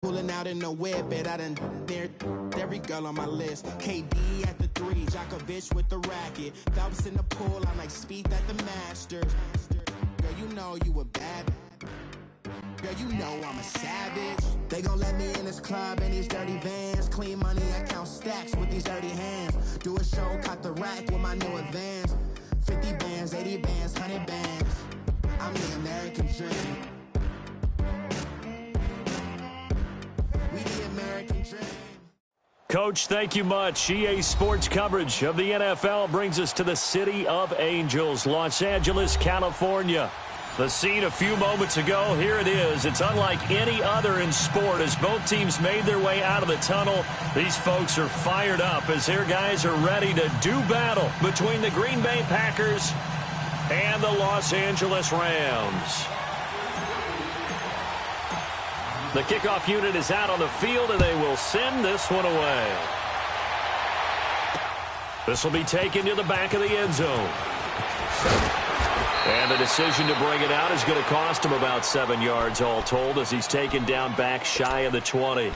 Pulling out in the whip, I done dared every girl on my list. KD at the 3, Djokovic with the racket. Phelps in the pool, I'm like Spieth at the Masters. Girl, you know you a bad. Girl, you know I'm a savage. They gon' let me in this club in these dirty vans. Clean money, I count stacks with these dirty hands. Do a show, caught the rack with my new advance. 50 bands, 80 bands, 100 bands. I'm the American dream. Coach, thank you much. EA Sports coverage of the NFL brings us to the City of Angels, Los Angeles, California. The scene a few moments ago, here it is. It's unlike any other in sport as both teams made their way out of the tunnel. These folks are fired up as their guys are ready to do battle between the Green Bay Packers and the Los Angeles Rams. The kickoff unit is out on the field, and they will send this one away. This will be taken to the back of the end zone. And the decision to bring it out is going to cost him about 7 yards all told as he's taken down back shy of the 20.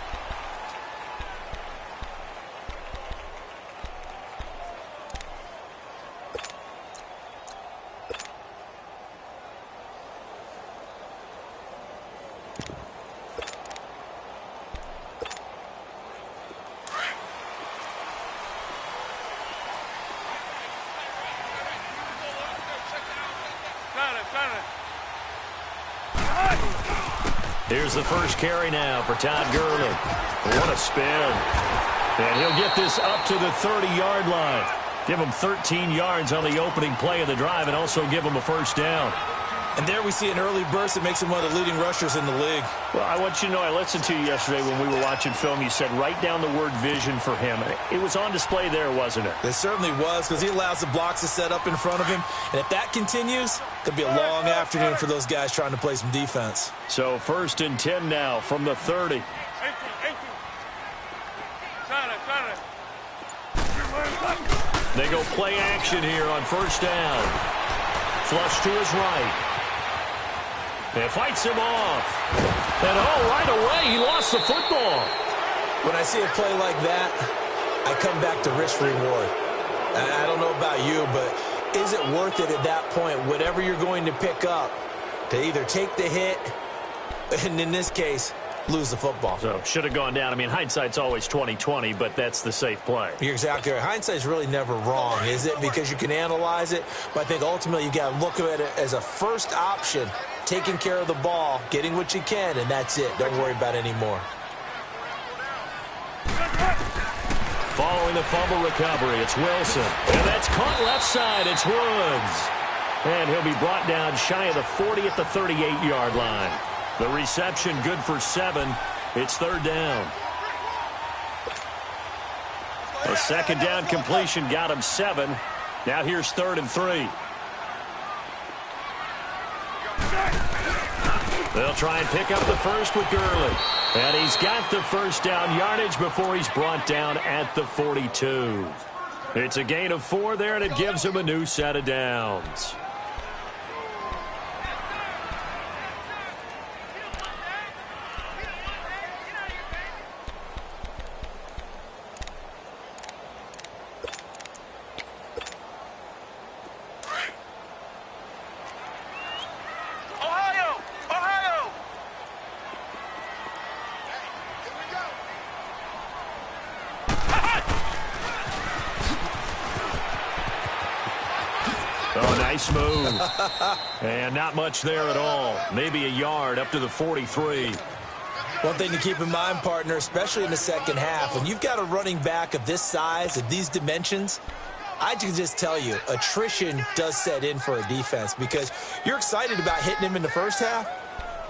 Here's the first carry now for Todd Gurley. What a spin. And he'll get this up to the 30-yard line. Give him 13 yards on the opening play of the drive and also give him a first down. And there we see an early burst that makes him one of the leading rushers in the league. Well, I want you to know, I listened to you yesterday when we were watching film. You said write down the word vision for him. It was on display there, wasn't it? It certainly was, because he allows the blocks to set up in front of him. And if that continues, it'll be a long afternoon for those guys trying to play some defense. So 1st and 10 now from the 30. They go play action here on first down. Flush to his right. And fights him off. And right away, he lost the football. When I see a play like that, I come back to risk reward. I don't know about you, but is it worth it at that point, whatever you're going to pick up, to either take the hit, and in this case, lose the football? So, should have gone down. I mean, hindsight's always 20/20, but that's the safe play. You're exactly right. Hindsight's really never wrong, is it? Because you can analyze it, but I think ultimately you got to look at it as a first option, taking care of the ball, getting what you can, and that's it. Don't worry about it anymore. Following the fumble recovery, it's Wilson. And that's caught left side. It's Woods. And he'll be brought down shy of the 40 at the 38-yard line. The reception good for 7. It's 3rd down. A 2nd down completion got him 7. Now here's 3rd and 3. They'll try and pick up the first with Gurley. And he's got the first down yardage before he's brought down at the 42. It's a gain of 4 there, and it gives him a new set of downs. Nice move. And not much there at all. Maybe a yard up to the 43. One thing to keep in mind, partner, especially in the second half, when you've got a running back of this size, of these dimensions, I can just tell you, attrition does set in for a defense because you're excited about hitting him in the first half.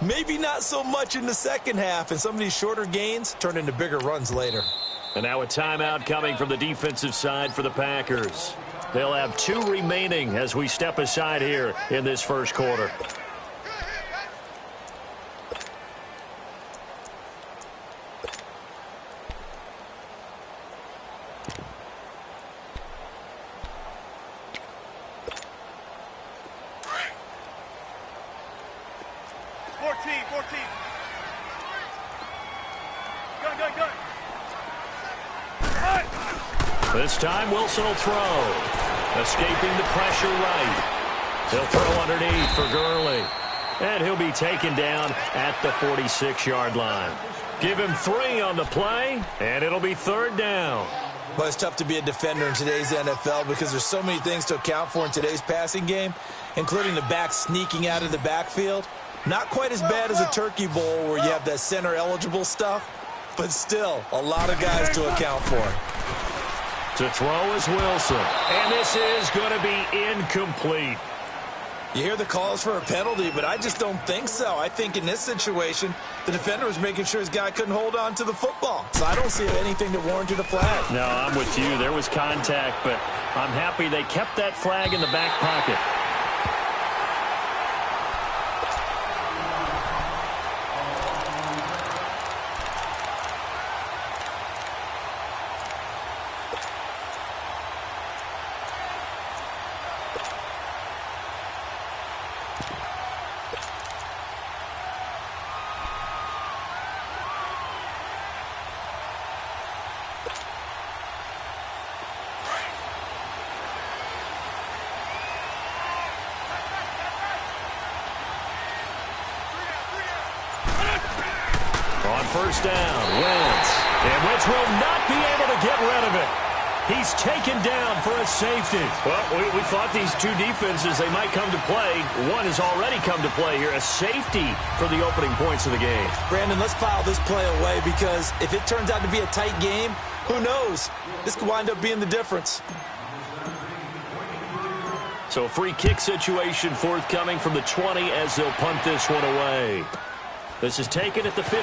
Maybe not so much in the second half, and some of these shorter gains turn into bigger runs later. And now a timeout coming from the defensive side for the Packers. They'll have 2 remaining as we step aside here in this first quarter. This time Wilson will throw. Escaping the pressure right. He'll throw underneath for Gurley. And he'll be taken down at the 46-yard line. Give him 3 on the play, and it'll be 3rd down. Well, it's tough to be a defender in today's NFL because there's so many things to account for in today's passing game, including the back sneaking out of the backfield. Not quite as bad as a turkey bowl where you have that center-eligible stuff, but still a lot of guys to account for. To throw is Wilson, and this is going to be incomplete. You hear the calls for a penalty, but I just don't think so. I think in this situation, the defender was making sure his guy couldn't hold on to the football. So I don't see anything that warranted a flag. No, I'm with you. There was contact, but I'm happy they kept that flag in the back pocket. First down, Wentz. And Wentz will not be able to get rid of it. He's taken down for a safety. Well, we thought these two defenses, they might come to play. One has already come to play here, a safety for the opening points of the game. Brandon, let's file this play away because if it turns out to be a tight game, who knows? This could wind up being the difference. So a free kick situation forthcoming from the 20 as they'll punt this one away. This is taken at the 15.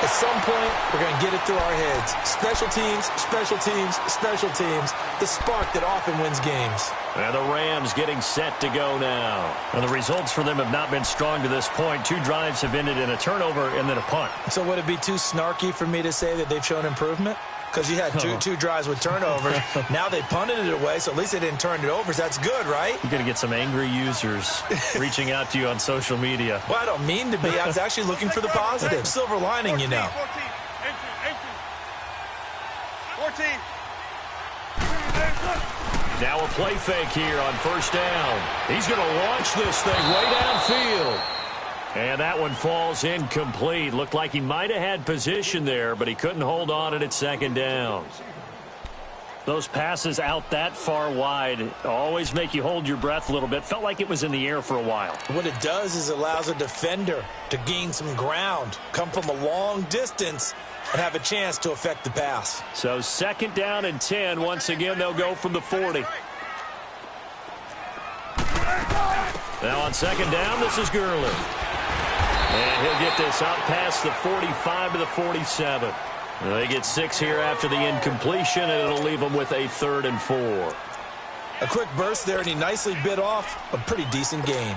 At some point, we're going to get it through our heads. Special teams, special teams, special teams. The spark that often wins games. And the Rams getting set to go now. And the results for them have not been strong to this point. 2 drives have ended in a turnover and then a punt. So would it be too snarky for me to say that they've shown improvement? Because you had two drives with turnovers. Now they punted it away, so at least they didn't turn it over. So that's good, right? You're going to get some angry users reaching out to you on social media. Well, I don't mean to be. I was actually looking for the positive. Silver lining, you know. 14. Now a play fake here on first down. He's going to launch this thing way downfield. And that one falls incomplete. Looked like he might have had position there, but he couldn't hold on at second down. Those passes out that far wide always make you hold your breath a little bit. Felt like it was in the air for a while. What it does is it allows a defender to gain some ground, come from a long distance, and have a chance to affect the pass. So 2nd down and 10. Once again, they'll go from the 40. Now on 2nd down, this is Gurley. And he'll get this out past the 45 to the 47. They get 6 here after the incompletion, and it'll leave them with a 3rd and 4. A quick burst there, and he nicely bit off a pretty decent gain.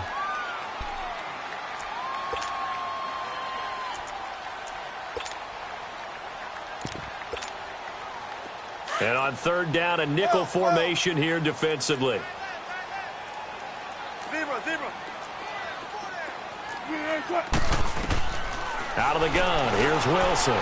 And on 3rd down, a nickel formation here defensively. Out of the gun, here's Wilson.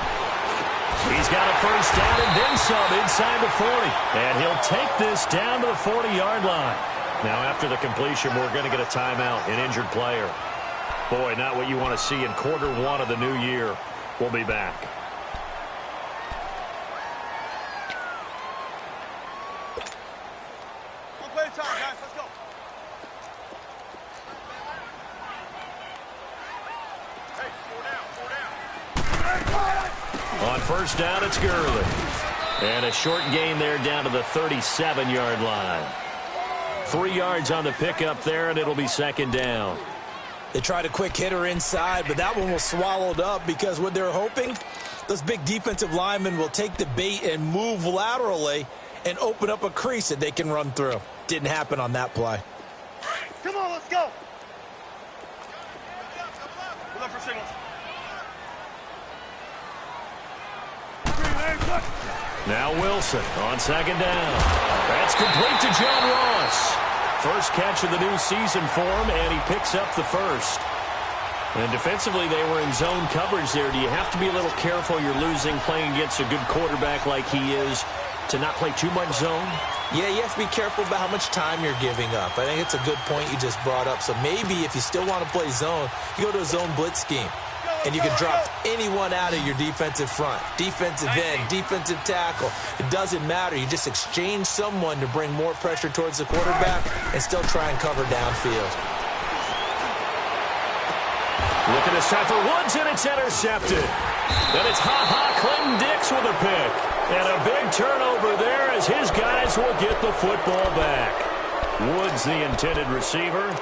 He's got a first down and then some inside the 40. And he'll take this down to the 40-yard line. Now after the completion, we're going to get a timeout, an injured player. Boy, not what you want to see in quarter 1 of the new year. We'll be back. Play time, guys. Let's go. On first down, it's Gurley. And a short gain there down to the 37-yard line. 3 yards on the pickup there, and it'll be 2nd down. They tried a quick hitter inside, but that one was swallowed up because what they're hoping, those big defensive linemen will take the bait and move laterally and open up a crease that they can run through. Didn't happen on that play. Come on, let's go. We're up for signals. Now Wilson on 2nd down. That's complete to John Ross. First catch of the new season for him, and he picks up the first. And defensively, they were in zone coverage there. Do you have to be a little careful? You're losing playing against a good quarterback like he is to not play too much zone? Yeah, you have to be careful about how much time you're giving up. I think it's a good point you just brought up. So maybe if you still want to play zone, you go to a zone blitz scheme. And you can drop anyone out of your defensive front, defensive end, defensive tackle. It doesn't matter. You just exchange someone to bring more pressure towards the quarterback and still try and cover downfield. Looking this time for Woods, and it's intercepted. And it's Clinton Dix with a pick. And a big turnover there as his guys will get the football back. Woods, the intended receiver.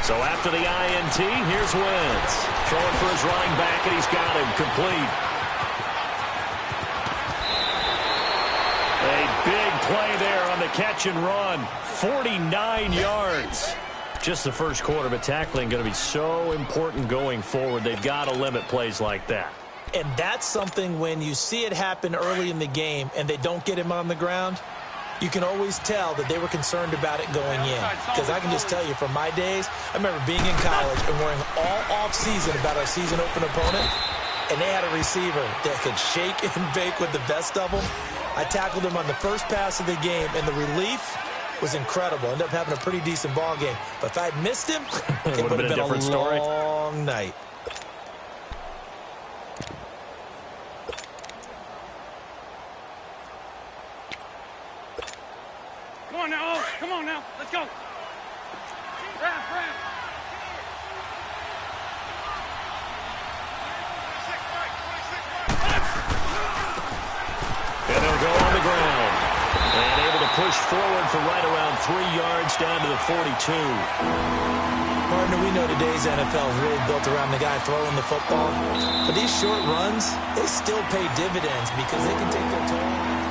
So after the INT, here's Wentz. Throwing for his running back, and he's got him complete. A big play there on the catch and run. 49 yards. Just the first quarter, but tackling going to be so important going forward. They've got to limit plays like that. And that's something when you see it happen early in the game and they don't get him on the ground, you can always tell that they were concerned about it going in. Because I can just tell you from my days, I remember being in college and worrying all off-season about our season open opponent, and they had a receiver that could shake and bake with the best of them. I tackled him on the first pass of the game, and the relief was incredible. Ended up having a pretty decent ball game. But if I'd missed him, it would have been a long night. Come on now, let's go. Brad. And they'll go on the ground. And able to push forward for right around 3 yards down to the 42. Partner, we know today's NFL is really built around the guy throwing the football. But these short runs, they still pay dividends because they can take their toll.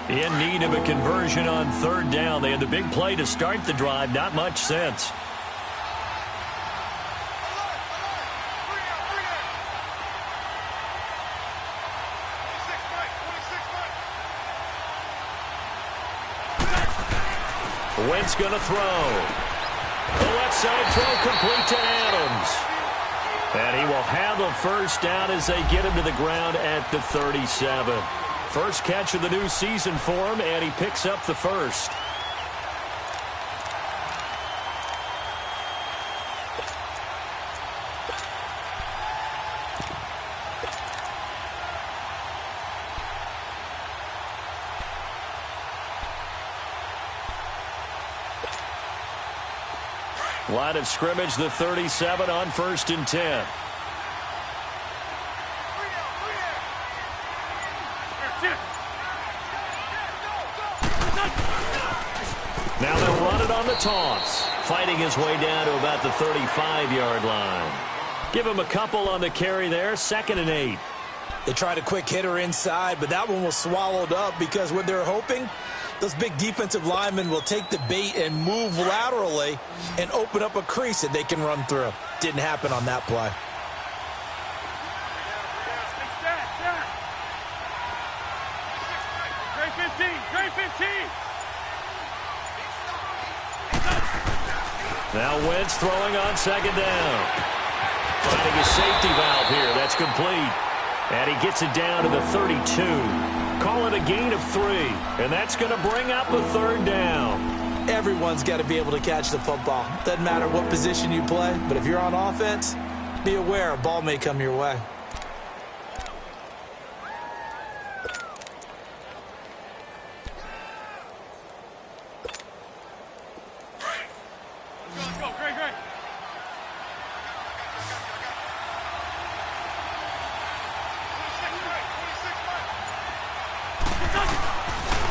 In need of a conversion on third down. They had the big play to start the drive. Not much sense. Wentz going to throw. The left side throw complete to Adams. And he will have a first down as they get him to the ground at the 37. First catch of the new season for him, and he picks up the first. Line of scrimmage, the 37 on 1st and 10. Now they'll run it on the toss. Fighting his way down to about the 35-yard line. Give him a couple on the carry there. 2nd and 8. They tried a quick hitter inside, but that one was swallowed up because what they're hoping, those big defensive linemen will take the bait and move laterally and open up a crease that they can run through. Didn't happen on that play. Great 15. Now Wentz throwing on 2nd down. Finding a safety valve here. That's complete. And he gets it down to the 32. Call it a gain of 3. And that's going to bring up a 3rd down. Everyone's got to be able to catch the football. Doesn't matter what position you play, but if you're on offense, be aware a ball may come your way. Let's go. Great.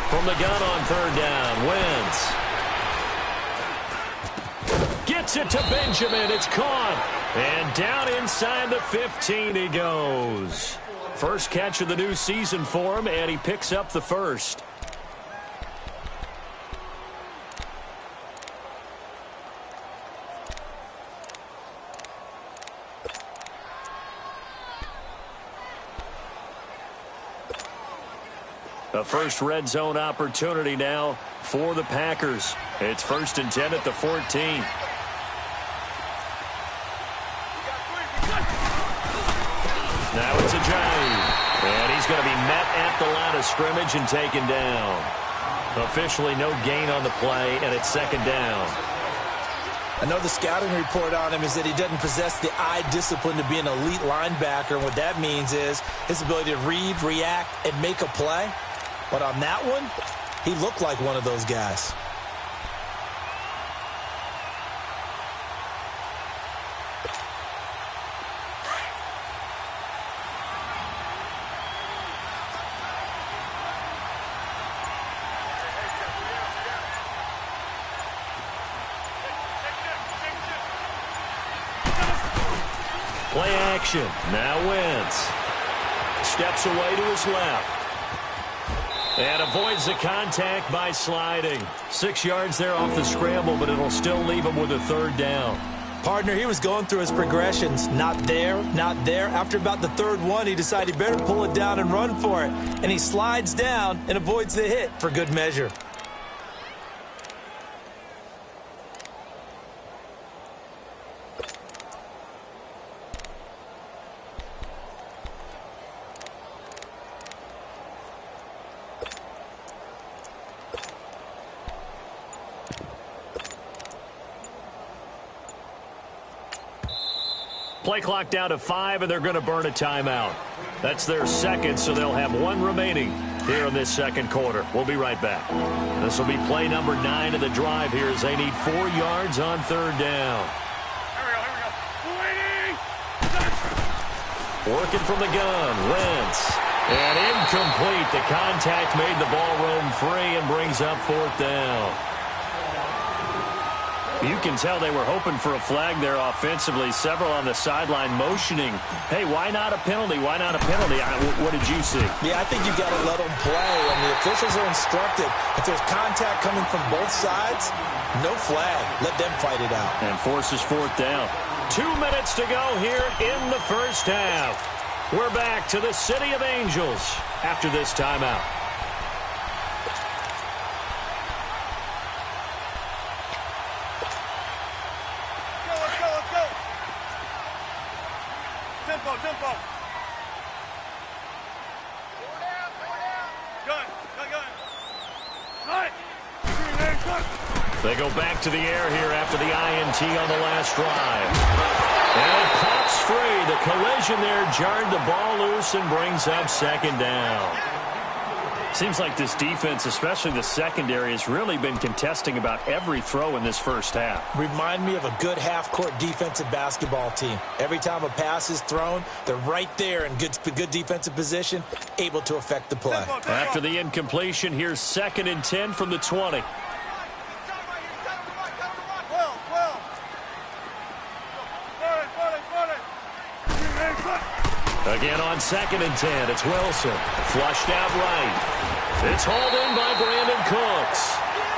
From the gun on 3rd down, Wentz gets Gets it to Benjamin. It's caught. And down inside the 15 he goes. First catch of the new season for him, and he picks up the first. A first red zone opportunity now for the Packers. It's 1st and 10 at the 14. Now it's Ajayi. And he's going to be met at the line of scrimmage and taken down. Officially no gain on the play, and it's 2nd down. I know the scouting report on him is that he doesn't possess the eye discipline to be an elite linebacker. And what that means is his ability to read, react, and make a play. But on that one, he looked like one of those guys. Play action. Now Wentz. Steps away to his left. And avoids the contact by sliding. 6 yards there off the scramble, but it'll still leave him with a 3rd down. Partner, he was going through his progressions. Not there, not there. After about the 3rd one, he decided he better pull it down and run for it. And he slides down and avoids the hit for good measure. Play clock down to 5, and they're going to burn a timeout. That's their 2nd, so they'll have 1 remaining here in this 2nd quarter. We'll be right back. This will be play number 9 of the drive here as they need 4 yards on 3rd down. Here we go. Working from the gun, Wentz. And incomplete. The contact made the ball roam free and brings up 4th down. You can tell they were hoping for a flag there offensively. Several on the sideline motioning, hey, why not a penalty? Why not a penalty? What did you see? Yeah, I think you've got to let them play. And the officials are instructed, if there's contact coming from both sides, no flag. Let them fight it out. And forces 4th down. 2 minutes to go here in the first half. We're back to the City of Angels after this timeout. Tempo. Gun. Right. They go back to the air here after the INT on the last drive. And it pops free. The collision there jarred the ball loose and brings up 2nd down. Seems like this defense, especially the secondary, has really been contesting about every throw in this first half. Remind me of a good half-court defensive basketball team. Every time a pass is thrown, they're right there in good defensive position, able to affect the play. After the incompletion, here's 2nd and 10 from the 20. Again on 2nd and 10, it's Wilson. Flushed out right. It's hauled in by Brandon Cooks.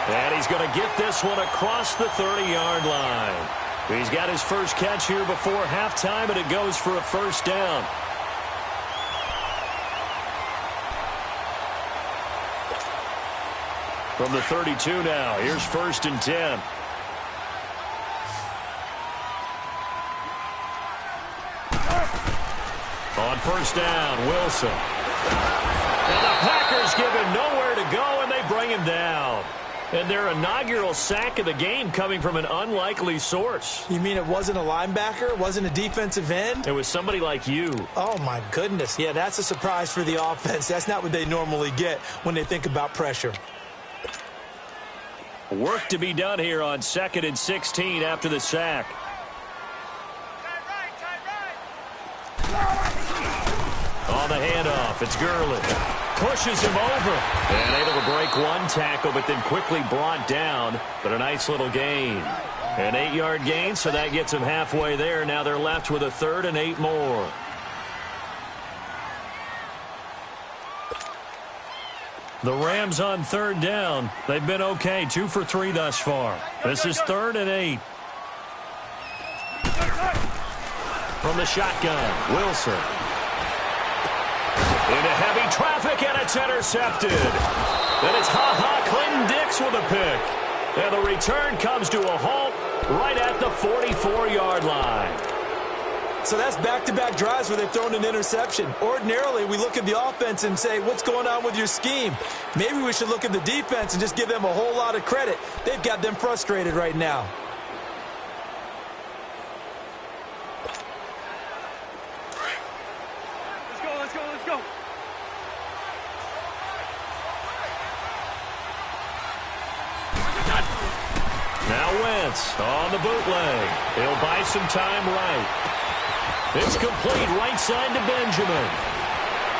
And he's going to get this one across the 30-yard line. He's got his first catch here before halftime, and it goes for a 1st down. From the 32 now, here's 1st and 10. On 1st down, Wilson. And the Packers give him nowhere to go, and they bring him down. And their inaugural sack of the game coming from an unlikely source. You mean it wasn't a linebacker? It wasn't a defensive end? It was somebody like you. Oh, my goodness. Yeah, that's a surprise for the offense. That's not what they normally get when they think about pressure. Work to be done here on 2nd and 16 after the sack. On the handoff, it's Gurley. Pushes him over. And able to break one tackle, but then quickly brought down. But a nice little gain. An 8-yard gain, so that gets them halfway there. Now they're left with a 3rd and 8 more. The Rams on 3rd down. They've been okay, 2 for 3 thus far. This is 3rd and 8. From the shotgun, Wilson. Into heavy traffic, and it's intercepted. Then it's Clinton Dix with a pick. And the return comes to a halt right at the 44-yard line. So that's back-to-back drives where they've thrown an interception. Ordinarily, we look at the offense and say, what's going on with your scheme? Maybe we should look at the defense and just give them a whole lot of credit. They've got them frustrated right now. Let's go. Now Wentz on the bootleg. He'll buy some time right. It's complete right side to Benjamin.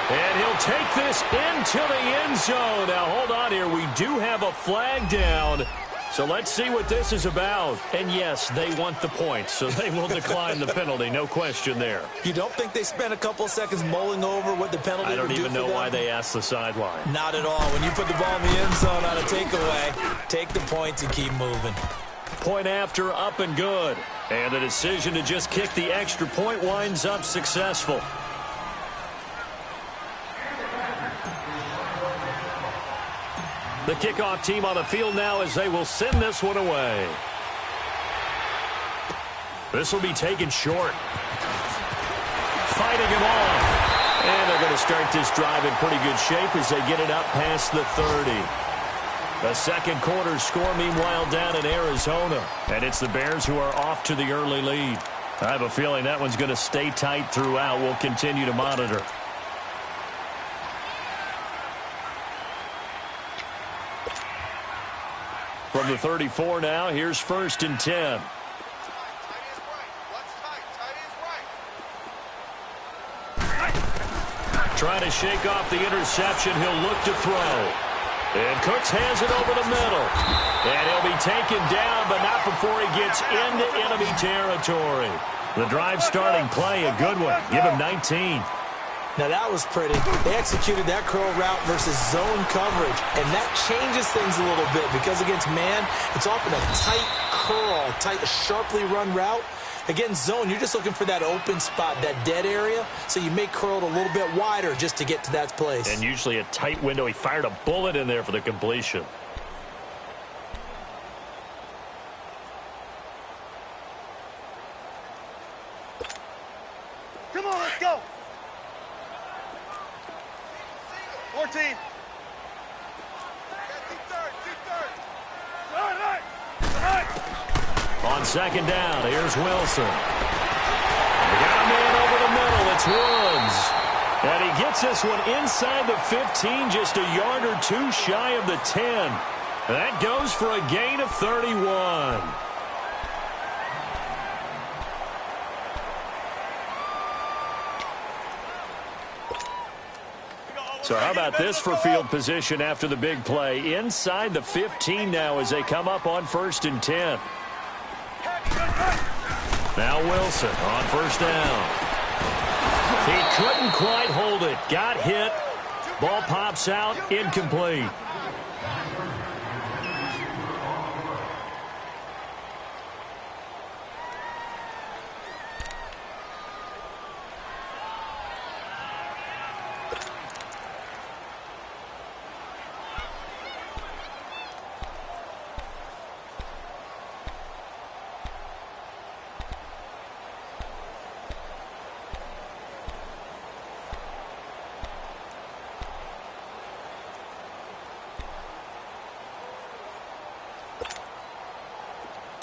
And he'll take this into the end zone. Now, hold on here. We do have a flag down. So let's see what this is about. And, yes, they want the points, so they will decline the penalty. No question there. You don't think they spent a couple seconds mulling over what the penalty would do for them? I don't even know why they asked the sideline. Not at all. When you put the ball in the end zone on a takeaway, take the points and keep moving. Point after, up and good. And the decision to just kick the extra point winds up successful. The kickoff team on the field now as they will send this one away. This will be taken short. Fighting him off. And they're going to start this drive in pretty good shape as they get it up past the 30. The second quarter score, meanwhile, down in Arizona. And it's the Bears who are off to the early lead. I have a feeling that one's going to stay tight throughout. We'll continue to monitor. From the 34 now, here's 1st and 10. Trying to shake off the interception. He'll look to throw. And Cooks has it over the middle. And he'll be taken down, but not before he gets into enemy territory. The drive starting play, a good one. Give him 19. Now, that was pretty. They executed that curl route versus zone coverage, and that changes things a little bit because against man, it's often a tight curl, tight, sharply run route. Against zone, you're just looking for that open spot, that dead area, so you may curl it a little bit wider just to get to that place. And usually a tight window. He fired a bullet in there for the completion. Come on, let's go. 14. Deep third. All right. On second down, here's Wilson. They got a man over the middle. It's Woods. And he gets this one inside the 15, just a yard or two shy of the 10. That goes for a gain of 31. So how about this for field position after the big play? Inside the 15 now as they come up on 1st and 10. Now Wilson on 1st down. He couldn't quite hold it. Got hit. Ball pops out. Incomplete.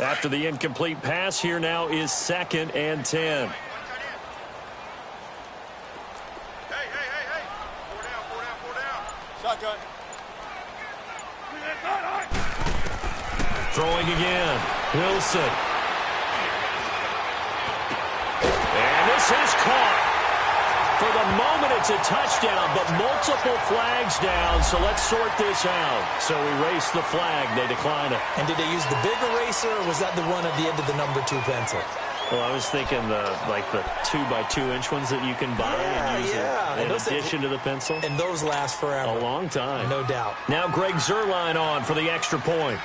After the incomplete pass, here now is 2nd and 10. Hey. Four down. Shotgun. Throwing again. Wilson. And this is caught. For the moment, it's a touchdown, but multiple flags down, so let's sort this out. So erase the flag. They decline it. And did they use the big eraser, or was that the one at the end of the number 2 pencil? Well, I was thinking the 2x2-inch ones that you can buy and use in addition to the pencil. And those last forever. A long time. No doubt. Now Greg Zuerlein on for the extra point.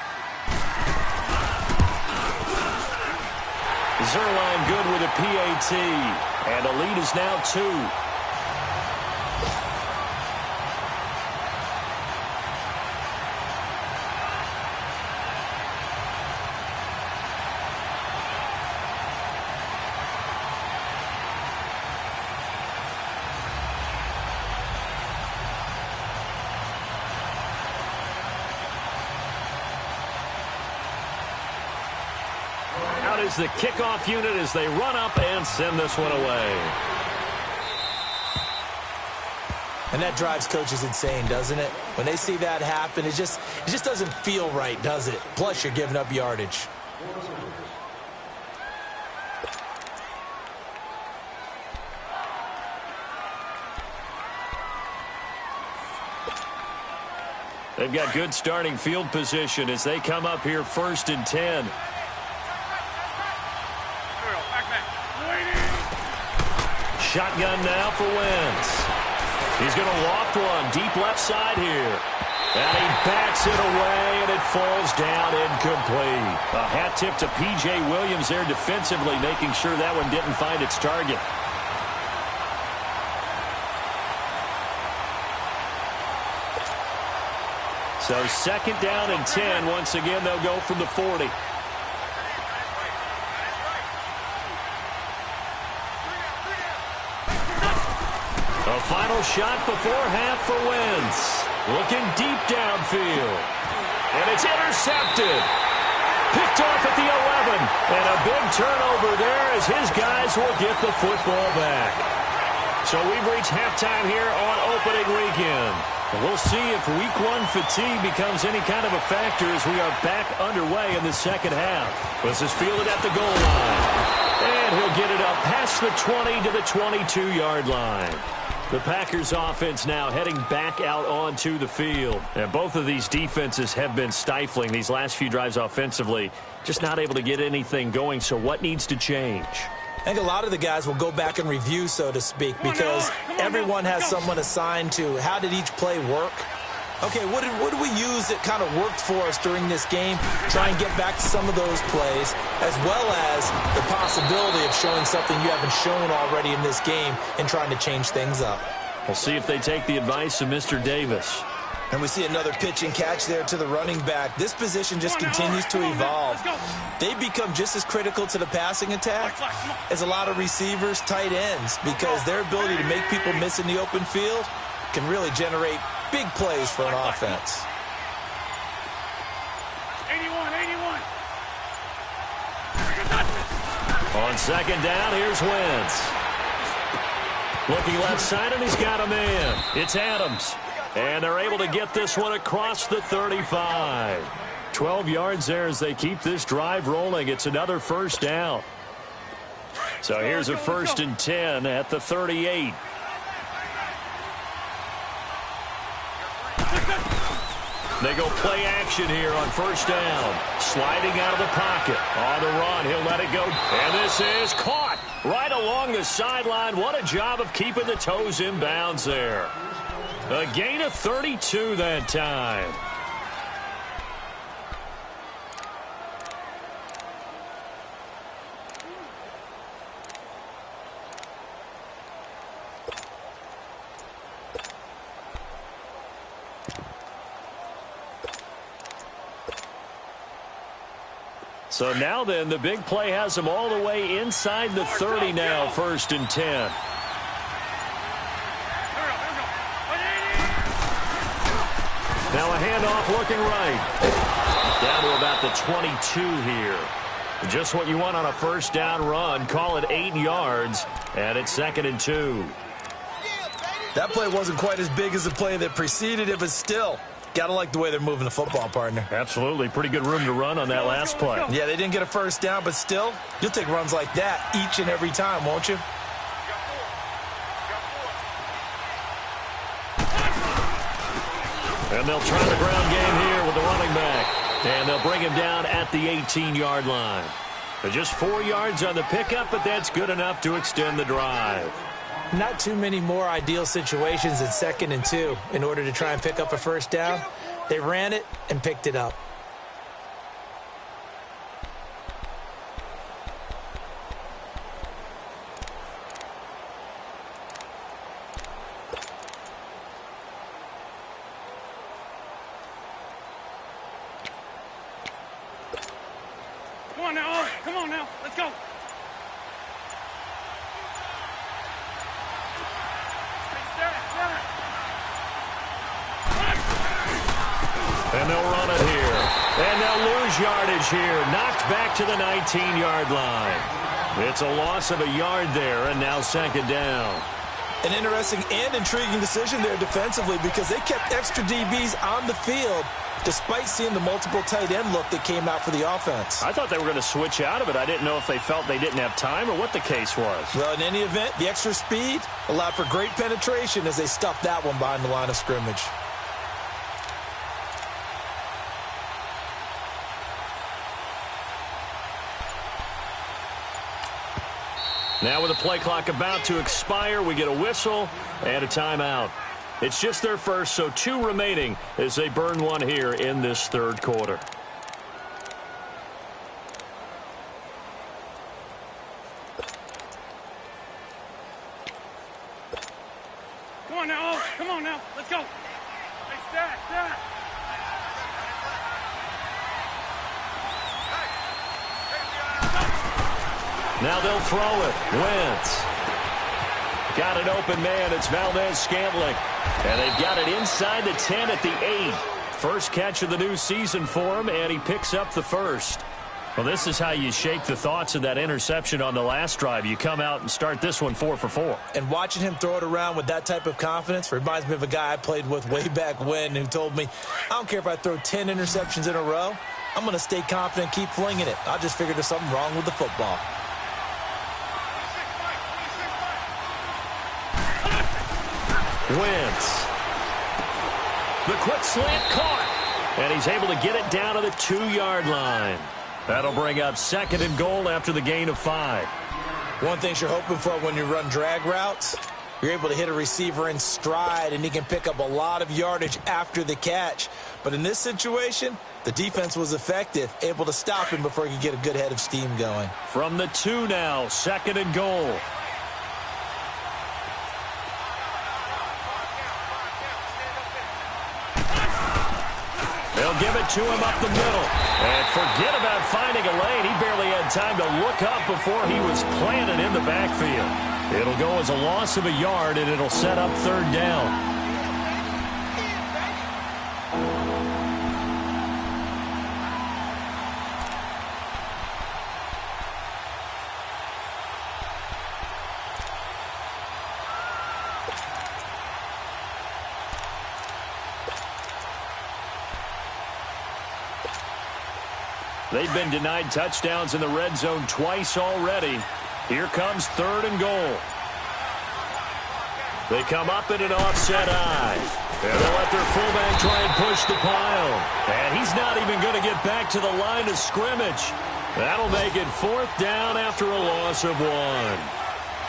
Zuerlein good with a PAT. And the lead is now 2. Is the kickoff unit as they run up and send this one away. And that drives coaches insane, doesn't it? When they see that happen, it just doesn't feel right, does it? Plus, you're giving up yardage. They've got good starting field position as they come up here 1st and 10. Shotgun now for Wentz. He's going to loft one deep left side here. And he backs it away, and it falls down incomplete. A hat tip to P.J. Williams there defensively, making sure that one didn't find its target. So 2nd down and 10. Once again, they'll go from the 40. A final shot before half for Wentz. Looking deep downfield. And it's intercepted. Picked off at the 11. And a big turnover there as his guys will get the football back. So we've reached halftime here on opening weekend. And we'll see if week 1 fatigue becomes any kind of a factor as we are back underway in the second half. This is fielded at the goal line. And he'll get it up past the 20 to the 22-yard line. The Packers offense now heading back out onto the field. And both of these defenses have been stifling these last few drives offensively. Just not able to get anything going. So what needs to change? I think a lot of the guys will go back and review, so to speak, because everyone has someone assigned to how did each play work. Okay, what did we use that kind of worked for us during this game? Try and get back to some of those plays, as well as the possibility of showing something you haven't shown already in this game and trying to change things up. We'll see if they take the advice of Mr. Davis. And we see another pitch and catch there to the running back. This position just continues to evolve. They become just as critical to the passing attack as a lot of receivers, tight ends, because their ability to make people miss in the open field can really generate big plays for an offense. 81. On 2nd down, here's Wentz. Looking left side, and he's got a man. It's Adams. And they're able to get this one across the 35. 12 yards there as they keep this drive rolling. It's another 1st down. So here's a 1st and 10 at the 38. They go play action here on 1st down. Sliding out of the pocket. On the run, he'll let it go. And this is caught right along the sideline. What a job of keeping the toes in bounds there. A gain of 32 that time. So now then, the big play has them all the way inside the 30 now, 1st and 10. Now a handoff looking right. Down to about the 22 here. Just what you want on a 1st down run. Call it 8 yards, and it's 2nd and 2. That play wasn't quite as big as the play that preceded it, but still, gotta like the way they're moving the football, partner. Absolutely. Pretty good room to run on that last play. Yeah, they didn't get a 1st down, but still, you'll take runs like that each and every time, won't you? And they'll try the ground game here with the running back. And they'll bring him down at the 18-yard line. Just 4 yards on the pickup, but that's good enough to extend the drive. Not too many more ideal situations in 2nd and 2 in order to try and pick up a first down. They ran it and picked it up. Come on now, let's go. And they'll run it here. And they'll lose yardage here. Knocked back to the 19-yard line. It's a loss of a yard there, and now 2nd down. An interesting and intriguing decision there defensively because they kept extra DBs on the field despite seeing the multiple tight end look that came out for the offense. I thought they were going to switch out of it. I didn't know if they felt they didn't have time or what the case was. Well, in any event, the extra speed allowed for great penetration as they stuffed that one behind the line of scrimmage. Now with the play clock about to expire, we get a whistle and a timeout. It's just their first, so 2 remaining as they burn one here in this 3rd quarter. Come on now, let's go. Hey, stack. Now they'll throw it. Wentz. Got an open man. It's Valdez-Scantling. And they've got it inside the 10 at the 8. First catch of the new season for him, and he picks up the first. Well, this is how you shake the thoughts of that interception on the last drive. You come out and start this one 4 for 4. And watching him throw it around with that type of confidence reminds me of a guy I played with way back when who told me, I don't care if I throw 10 interceptions in a row. I'm going to stay confident, keep flinging it. I just figured there's something wrong with the football. Wentz. The quick slant caught. And he's able to get it down to the 2-yard line. That'll bring up 2nd and goal after the gain of 5. One thing you're hoping for when you run drag routes, you're able to hit a receiver in stride, and he can pick up a lot of yardage after the catch. But in this situation, the defense was effective, able to stop him before he could get a good head of steam going. From the 2 now, 2nd and goal. They'll give it to him up the middle. And forget about finding a lane. He barely had time to look up before he was planted in the backfield. It'll go as a loss of a yard, and it'll set up 3rd down. They've been denied touchdowns in the red zone twice already. Here comes 3rd and goal. They come up in an offset eye. And they'll let their fullback try and push the pile. And he's not even going to get back to the line of scrimmage. That'll make it 4th down after a loss of 1.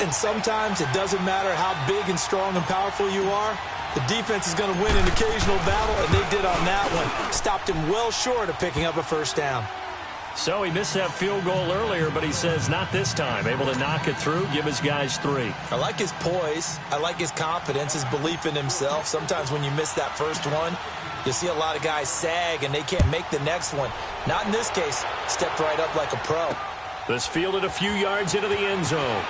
And sometimes it doesn't matter how big and strong and powerful you are. The defense is going to win an occasional battle, and they did on that one. Stopped him well short of picking up a first down. So he missed that field goal earlier, but he says not this time. Able to knock it through, give his guys 3. I like his poise. I like his confidence, his belief in himself. Sometimes when you miss that first one, you see a lot of guys sag, and they can't make the next one. Not in this case. Stepped right up like a pro. This fielded a few yards into the end zone.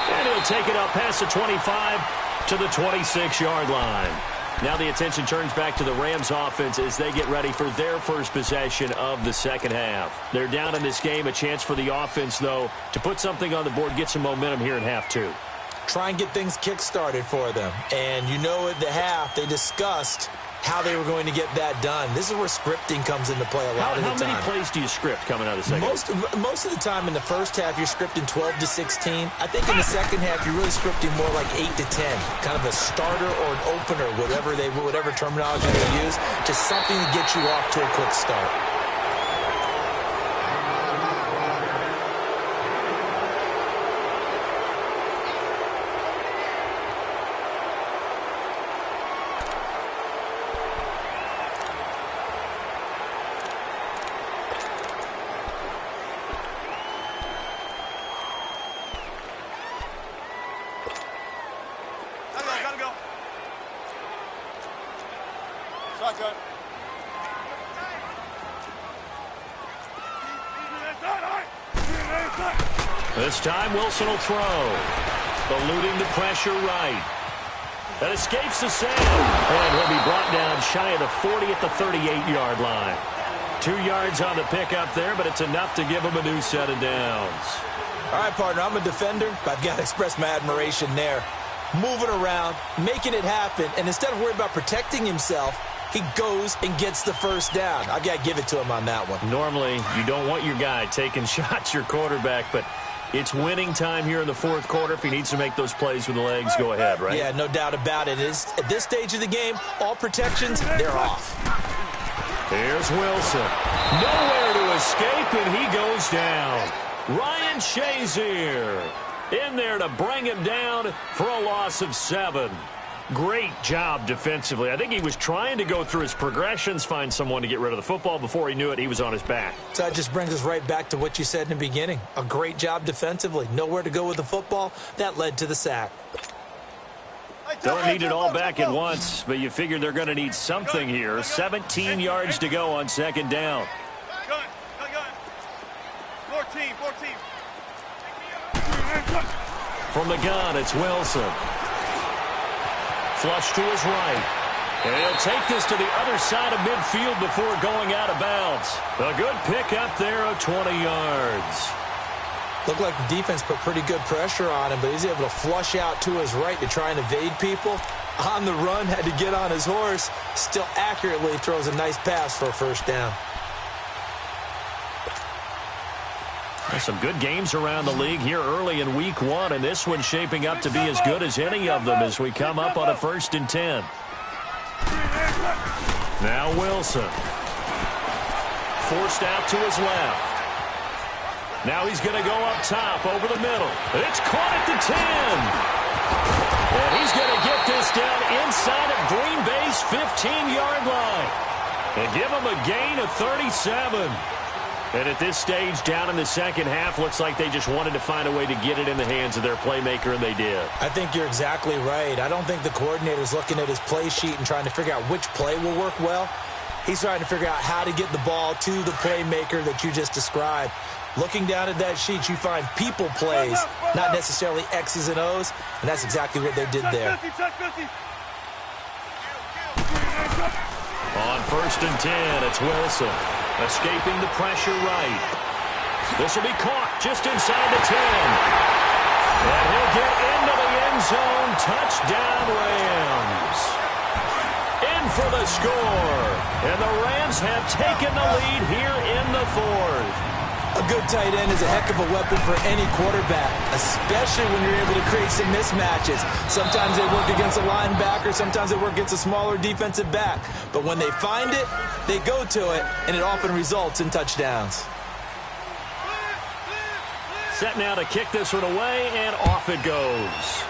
And he'll take it up past the 25 to the 26-yard line. Now the attention turns back to the Rams offense as they get ready for their first possession of the second half. They're down in this game. A chance for the offense, though, to put something on the board, get some momentum here in half 2. Try and get things kick-started for them. And you know at the half they discussed how they were going to get that done. This is where scripting comes into play a lot of the time. How many plays do you script coming out of the second? Most of the time in the first half, you're scripting 12 to 16. I think in the second half, you're really scripting more like 8 to 10. Kind of a starter or an opener, whatever terminology they use. Just something to get you off to a quick start. This time Wilson will throw. Eluding the pressure right. That escapes the sand. And he'll be brought down shy of the 40 at the 38-yard line. 2 yards on the pickup there, but it's enough to give him a new set of downs. All right, partner, I'm a defender, but I've got to express my admiration there. Moving around, making it happen, and instead of worrying about protecting himself, he goes and gets the first down. I've got to give it to him on that one. Normally, you don't want your guy taking shots, your quarterback, but it's winning time here in the fourth quarter. If he needs to make those plays with the legs, go ahead, right? Yeah, no doubt about it. At this stage of the game, all protections, they're off. Here's Wilson. Nowhere to escape, and he goes down. Ryan Shazier in there to bring him down for a loss of 7. Great job defensively. I think he was trying to go through his progressions, find someone to get rid of the football. Before he knew it, he was on his back. So that just brings us right back to what you said in the beginning. A great job defensively. Nowhere to go with the football. That led to the sack. Don't need it all back at once, but you figure they're going to need something here. 17 yards to go on second down. 14. From the gun, it's Wilson. Flush to his right. And he'll take this to the other side of midfield before going out of bounds. A good pickup there of 20 yards. Looked like the defense put pretty good pressure on him, but he's able to flush out to his right to try and evade people. On the run, had to get on his horse. Still accurately throws a nice pass for a first down. There's some good games around the league here early in week 1, and this one's shaping up to be as good as any of them as we come up on a 1st and 10. Now Wilson. Forced out to his left. Now he's going to go up top over the middle. It's caught at the 10. And he's going to get this down inside of Green Bay's 15-yard line. And give him a gain of 37. And at this stage, down in the second half, looks like they just wanted to find a way to get it in the hands of their playmaker, and they did. I think you're exactly right. I don't think the coordinator's looking at his play sheet and trying to figure out which play will work well. He's trying to figure out how to get the ball to the playmaker that you just described. Looking down at that sheet, you find people plays, not necessarily X's and O's, and that's exactly what they did there. On 1st and 10, it's Wilson. Escaping the pressure right. This will be caught just inside the 10. And he'll get into the end zone. Touchdown, Rams. In for the score. And the Rams have taken the lead here in the 4th. A good tight end is a heck of a weapon for any quarterback, especially when you're able to create some mismatches. Sometimes they work against a linebacker, sometimes they work against a smaller defensive back. But when they find it, they go to it, and it often results in touchdowns. Set now to kick this one away, and off it goes.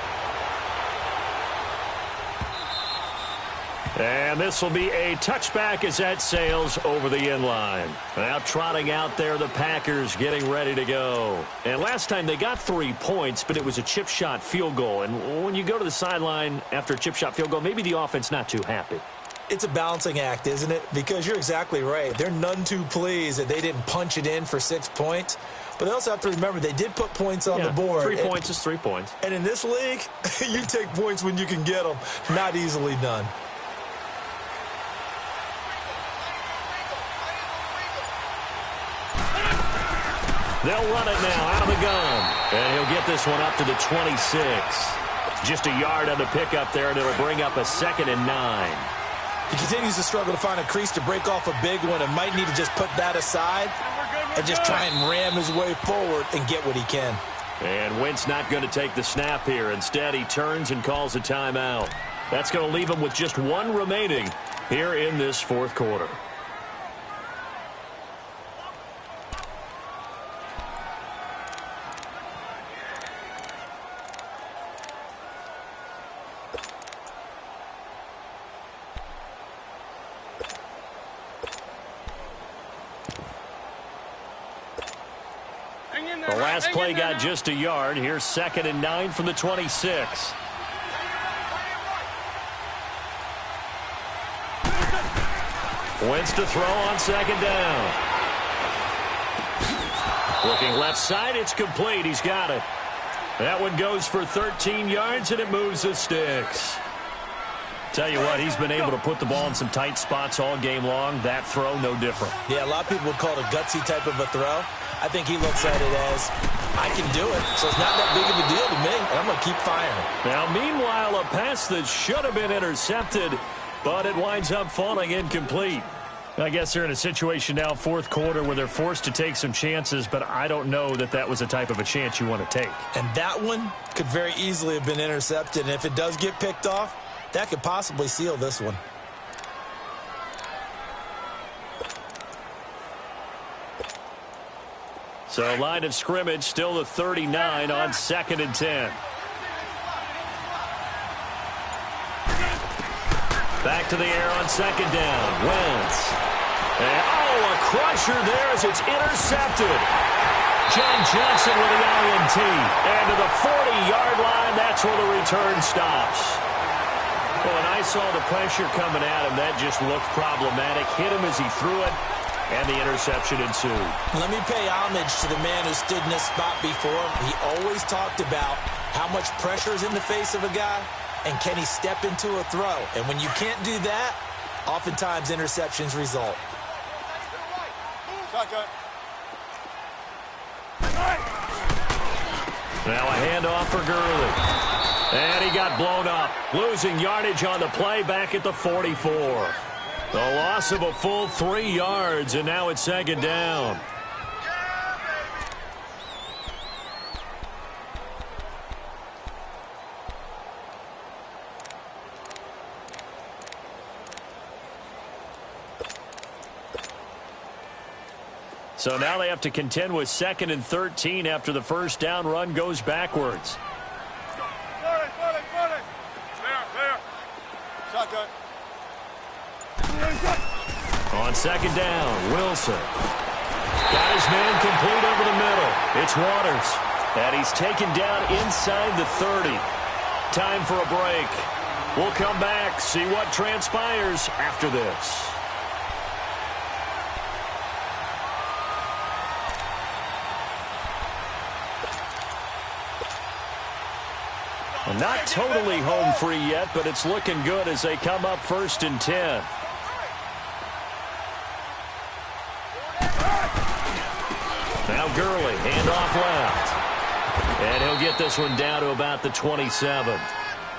And this will be a touchback as that sails over the end line. Now trotting out there, the Packers getting ready to go. And last time they got 3 points, but it was a chip shot field goal. And when you go to the sideline after a chip shot field goal, maybe the offense not too happy. It's a balancing act, isn't it? Because you're exactly right. They're none too pleased that they didn't punch it in for 6 points. But they also have to remember they did put points on the board. 3 points is 3 points. And in this league, you take points when you can get them. Not easily done. They'll run it now out of the gun. And he'll get this one up to the 26. Just a yard on the pickup there, and it'll bring up a 2nd and 9. He continues to struggle to find a crease to break off a big one and might need to just put that aside and just try and ram his way forward and get what he can. And Wentz not going to take the snap here. Instead, he turns and calls a timeout. That's going to leave him with just one remaining here in this fourth quarter. The last play got just a yard. Here's 2nd and 9 from the 26. Wentz to throw on 2nd down. Looking left side, it's complete. He's got it. That one goes for 13 yards, and it moves the sticks. Tell you what, he's been able to put the ball in some tight spots all game long. That throw, no different. Yeah, a lot of people would call it a gutsy type of a throw. I think he looks at it as, I can do it, so it's not that big of a deal to me, and I'm going to keep firing. Now, meanwhile, a pass that should have been intercepted, but it winds up falling incomplete. I guess they're in a situation now, fourth quarter, where they're forced to take some chances, but I don't know that that was the type of a chance you want to take. And that one could very easily have been intercepted, and if it does get picked off, that could possibly seal this one. So line of scrimmage still the 39 on 2nd and 10. Back to the air on 2nd down. Wentz. And, a crusher there as it's intercepted. John Johnson with the INT. And to the 40-yard line, that's where the return stops. Well, when I saw the pressure coming at him, that just looked problematic. Hit him as he threw it. And the interception ensued. Let me pay homage to the man who stood in this spot before. He always talked about how much pressure is in the face of a guy, and can he step into a throw. And when you can't do that, oftentimes interceptions result. Now a handoff for Gurley. And he got blown up. Losing yardage on the play back at the 44. The loss of a full 3 yards, and now it's 2nd down. So now they have to contend with 2nd and 13 after the first down run goes backwards. Shotgun. On 2nd down, Wilson. Got his man complete over the middle. It's Waters. And he's taken down inside the 30. Time for a break. We'll come back, see what transpires after this. Well, not totally home free yet, but it's looking good as they come up 1st and 10. Now Gurley, handoff left. And he'll get this one down to about the 27.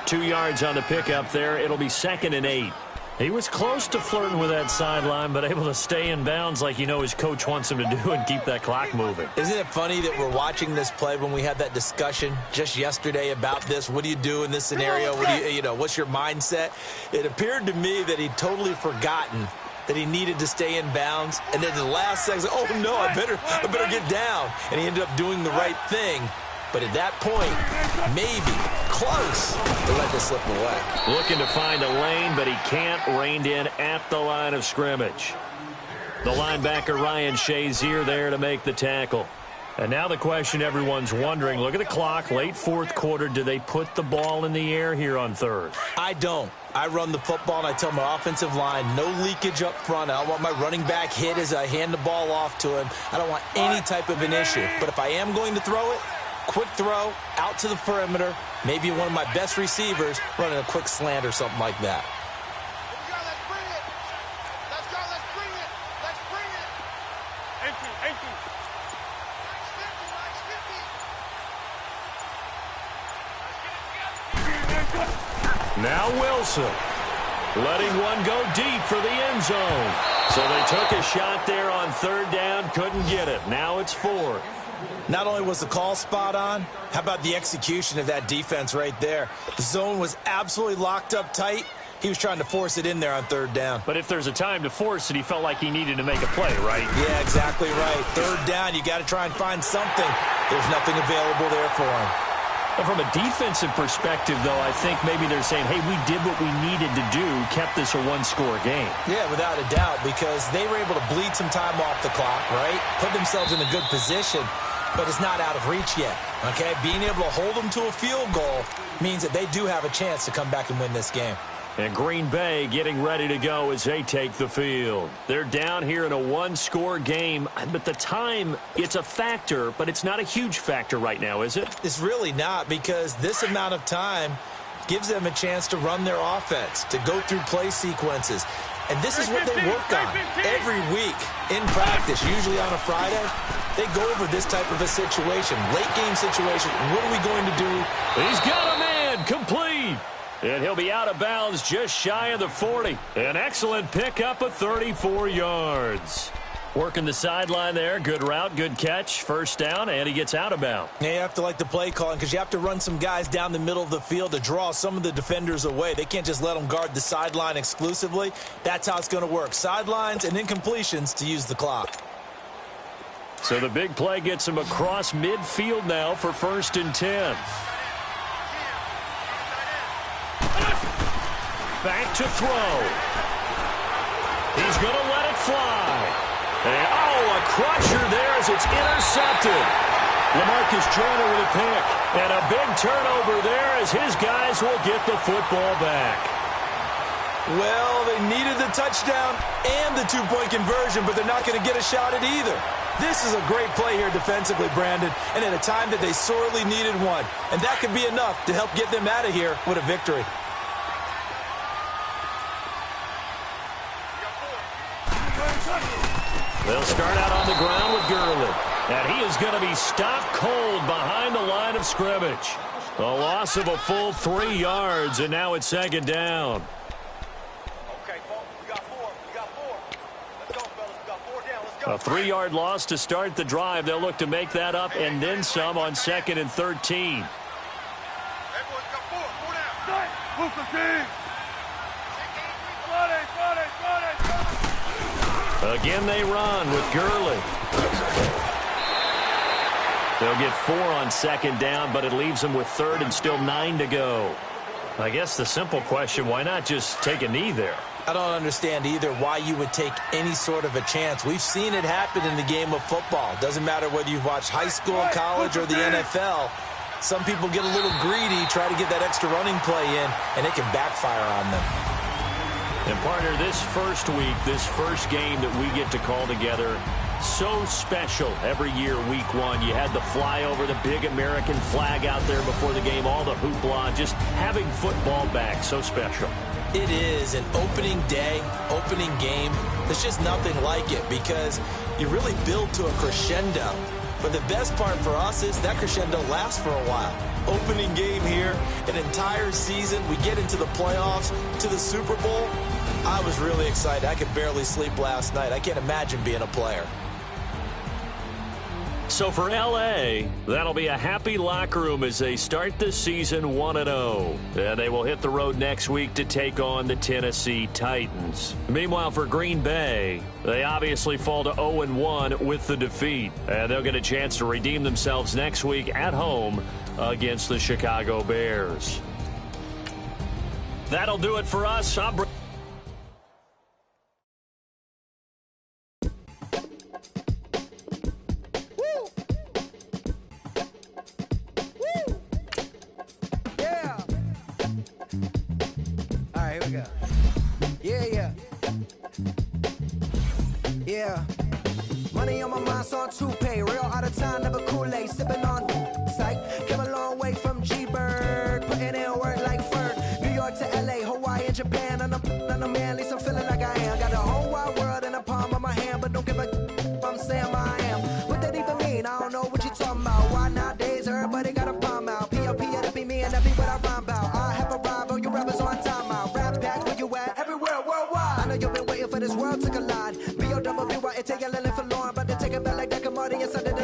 2 yards on the pickup there. It'll be 2nd and 8. He was close to flirting with that sideline, but able to stay in bounds like his coach wants him to do and keep that clock moving. Isn't it funny that we're watching this play when we had that discussion just yesterday about this? What do you do in this scenario? What do you what's your mindset? It appeared to me that he'd totally forgotten that he needed to stay in bounds, and then the last second, oh no, I better get down. And he ended up doing the right thing. But at that point, maybe close to let this slip away. Looking to find a lane, but he can't. Reined in at the line of scrimmage. The linebacker Ryan Shazier there to make the tackle. And now the question everyone's wondering, look at the clock, late fourth quarter, do they put the ball in the air here on 3rd? I don't. I run the football, and I tell my offensive line, no leakage up front. I don't want my running back hit as I hand the ball off to him. I don't want any type of an issue. But if I am going to throw it, quick throw, out to the perimeter, maybe one of my best receivers running a quick slant or something like that. Now Wilson. letting one go deep for the end zone. So they took a shot there on third down, couldn't get it. Now it's 4th. Not only was the call spot on, how about the execution of that defense right there? The zone was absolutely locked up tight. He was trying to force it in there on third down. But if there's a time to force it, he felt like he needed to make a play, right? Yeah, exactly right. Third down, you got to try and find something. There's nothing available there for him. And from a defensive perspective, though, I think maybe they're saying, hey, we did what we needed to do, kept this a one-score game. Yeah, without a doubt, because they were able to bleed some time off the clock, right? Put themselves in a good position, but it's not out of reach yet, okay? Being able to hold them to a field goal means that they do have a chance to come back and win this game. And Green Bay getting ready to go as they take the field. They're down here in a one-score game, but the time, it's a factor, but it's not a huge factor right now, is it? It's really not, because this amount of time gives them a chance to run their offense, to go through play sequences. And this is what they work on every week in practice, usually on a Friday. They go over this type of a situation, late-game situation. What are we going to do? He's got a man, complete. And he'll be out of bounds just shy of the 40. An excellent pickup of 34 yards. Working the sideline there. Good route, good catch. First down, and he gets out of bounds. Yeah, you have to like the play calling because you have to run some guys down the middle of the field to draw some of the defenders away. They can't just let them guard the sideline exclusively. That's how it's going to work. Sidelines and incompletions to use the clock. So the big play gets him across midfield now for 1st and 10. Back to throw. He's going to let it fly. And, a crusher there as it's intercepted. LaMarcus Joyner with a pick. And a big turnover there as his guys will get the football back. Well, they needed the touchdown and the two-point conversion, but they're not going to get a shot at either. This is a great play here defensively, Brandon, and at a time that they sorely needed one. And that could be enough to help get them out of here with a victory. They'll start out on the ground with Gurley. And he is going to be stopped cold behind the line of scrimmage. A loss of a full 3 yards, and now it's 2nd down. Okay, we got 4. We got 4. Let's go, fellas. We got 4 down. Let's go. A 3-yard loss to start the drive. They'll look to make that up and then some on 2nd and 13. Everyone's got 4. 4 down. Move the team. Again, they run with Gurley. They'll get 4 on 2nd down, but it leaves them with 3rd and still 9 to go. I guess the simple question, why not just take a knee there? I don't understand either why you would take any sort of a chance. We've seen it happen in the game of football. Doesn't matter whether you've watched high school, college, or the NFL. Some people get a little greedy, try to get that extra running play in, and it can backfire on them. And partner, this first week, this first game that we get to call together, so special every year, week 1. You had the flyover, the big American flag out there before the game, all the hoopla, just having football back, so special. It is an opening day, opening game. There's just nothing like it because you really build to a crescendo. But the best part for us is that crescendo lasts for a while. Opening game here, an entire season. We get into the playoffs, to the Super Bowl. I was really excited. I could barely sleep last night. I can't imagine being a player. So for L.A., that'll be a happy locker room as they start the season 1-0. And they will hit the road next week to take on the Tennessee Titans. Meanwhile, for Green Bay, they obviously fall to 0-1 with the defeat. And they'll get a chance to redeem themselves next week at home against the Chicago Bears. That'll do it for us. Yeah. Money on my mind, so on toupee. Real out of time, never Kool-Aid. Sipping on psych. Came a long way from G-Bird. Putting in work like Ferg. New York to L.A., Hawaii, and Japan. And I'm man, at least I'm feeling like I am. Got the whole wide world in the palm of my hand. But don't give a I'm saying I am. What that even mean? I don't know what you talking about. Why nowadays everybody got a palm out? P.O.P. to be me and that be what I rhyme about. I have a rival, you rappers on timeout. Rap back where you at? taking back like Deck and Marty inside the